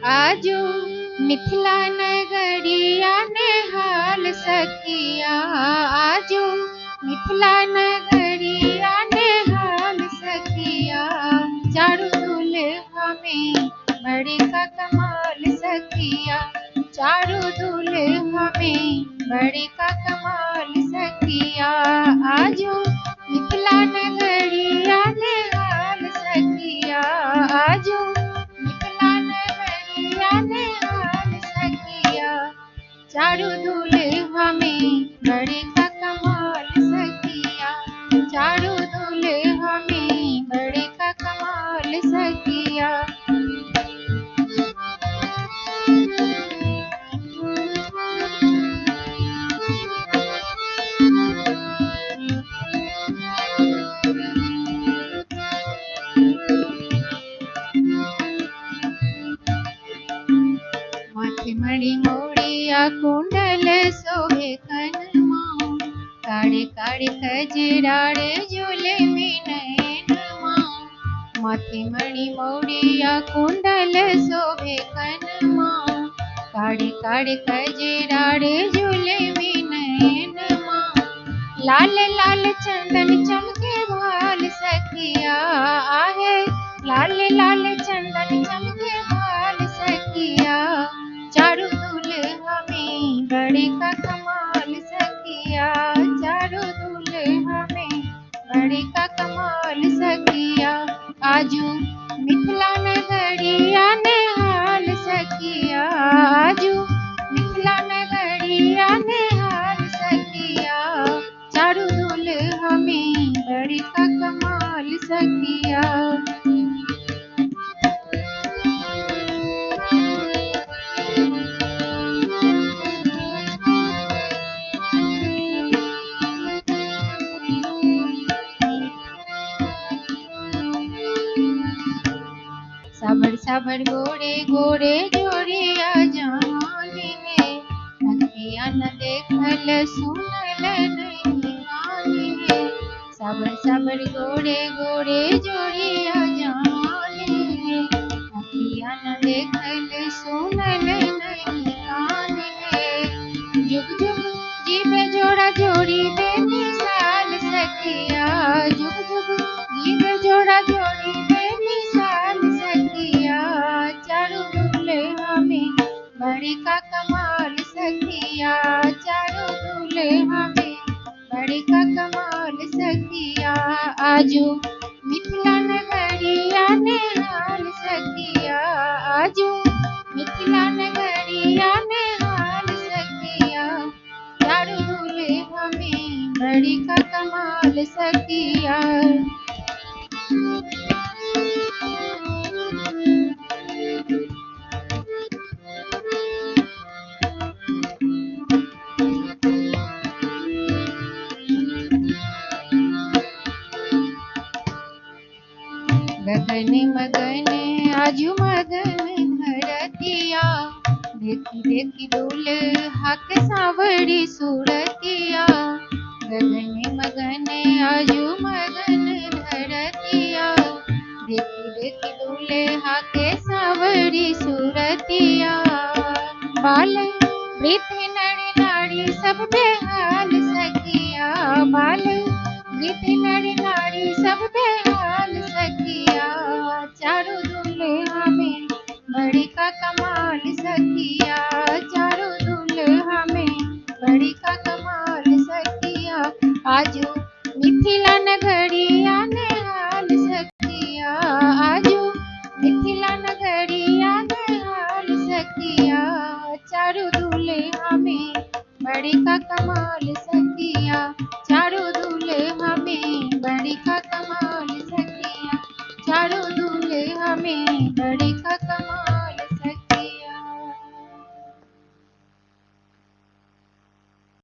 आजू मिथिला नगरिया नेहाल सखिया, आजू मिथिला नगरिया नेहाल सखिया। चारू दुल्हा में बड़े का कमाल सखिया, चारू दुल्हा में बड़े का कमाल सखिया। आजू मिथिला नगरिया नेहाल सखिया, आजू मिथिला नगरिया नेहाल सखिया। चारू दुल्हा में बड़े का कमाल सखिया, चारू दुल्हा में बड़े का कमाल सखिया। माथे मणि मोड़िया कुंडल सोहे कनमा, काड़े काड़े खजराड़े झूले में नैनमा। माथे मणि मोड़िया कुंडल सोहे कनमा, काड़े काड़े खजराड़े झूले में नैनमा। लाल लाल चंदन चमके भाल सखिया, आहे लाल लाल चंदन चमके भाल सखिया। चारू दुल्हा में बड़े का कमाल सखिया, चारू दुल्हा में बड़े का कमाल सखिया। आजू मिथिला नगरिया नेहाल सखिया, आजू मिथिला नगरिया नेहाल सखिया। चारू दुल्हा में बड़े का कमाल सखिया। साबर साबर गोरे गोरे जोड़िया जाने है, अखिया न देखल सुनल नहीं आने है। साबर साबर गोरे गोरे जोड़िया जाने है, अखिया न देखल सुनल नहीं आने है। जुग जुग जीवे जोड़ा जोड़ी बेमिसाल सखिया, जुग जुग जीवे जोड़ा जोड़ी बेमिसाल सखिया। चारू दुल्हा में बड़े का कमाल सखिया, चारू दुल्हा में बड़े का कमाल सखिया। आजू मिथिला नगरिया नेहाल सखिया, आजू मिथिला नगरिया नेहाल सखिया। चारू दुल्हा में बड़े का कमाल सखिया। गगन मगन आजू मगन धरतिया, देखी देखी दुल्हा के सांवरी सूरतिया। गगन मगन आजू मगन धरतिया, देखी देखी दुल्हा के सांवरी सूरतिया। बाल वृद्ध नर नारी सब बेहाल सखिया, बाल वृद्ध नर नारी सब बेहाल सखिया। चारू दुल्हा में बड़े का कमाल सखिया, चारू दुल्हा में बड़े का कमाल सखिया। आजू मिथिला नगरिया नेहाल सखिया, आजू मिथिला नगरिया नेहाल सखिया। चारू दुल्हा में बड़े का कमाल सखिया, चारू दुल्हा में बड़े का कमाल सखिया, चारू दुल्हा में बड़े का कमाल।